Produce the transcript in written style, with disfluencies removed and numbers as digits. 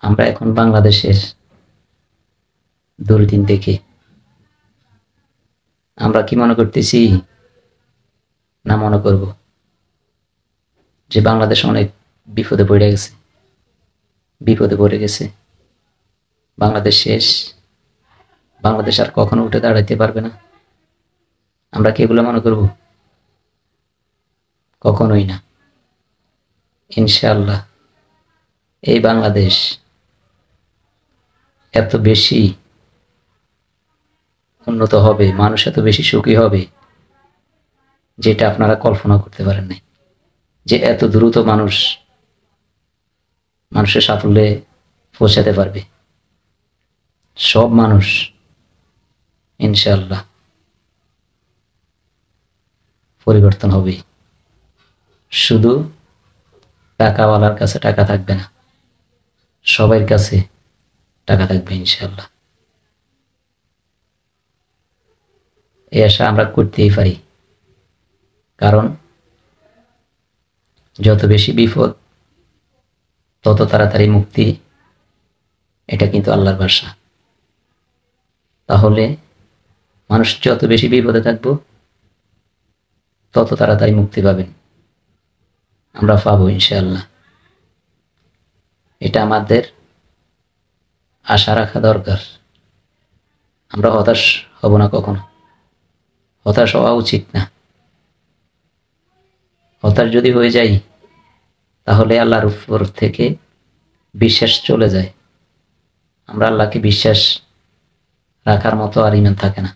আমরা এখন বাংলাদেশের দুর্দিন দেখে আমরা কি মনে করতেছি, না মনে করব যে বাংলাদেশ অনেক বিপদে পড়ে গেছে, বাংলাদেশ শেষ, বাংলাদেশ আর কখনো উঠে দাঁড়াইতে পারবে না? আমরা কি এগুলো মনে করব? কখনোই না। ইনশাআল্লাহ এই বাংলাদেশ এত বেশি উন্নত হবে, মানুষ এত বেশি সুখী হবে যেটা আপনারা কল্পনা করতে পারেন নাই, যে এত দ্রুত মানুষের সাফল্যে পৌঁছাতে পারবে সব মানুষ। ইনশাআল্লাহ পরিবর্তন হবে, শুধু টাকাওয়ালার কাছে টাকা থাকবে না, সবার কাছে টাকা থাকবে ইনশাআল্লাহ। এই আশা আমরা করতেই পারি, কারণ যত বেশি বিপদ তত তাড়াতাড়ি মুক্তি, এটা কিন্তু আল্লাহর ভাষা। তাহলে মানুষ যত বেশি বিপদে থাকবো তত তাড়াতাড়ি মুক্তি পাবেন, আমরা পাবো ইনশাআল্লাহ। এটা আমাদের আশা রাখা দরকার। আমরা হতাশ হব না কখনো, হতাশ হওয়া উচিত না। হতাশ যদি হয়ে যাই তাহলে আল্লাহর উপর থেকে বিশ্বাস চলে যায়, আমরা আল্লাহকে বিশ্বাস রাখার মতো আর ইমান থাকে না।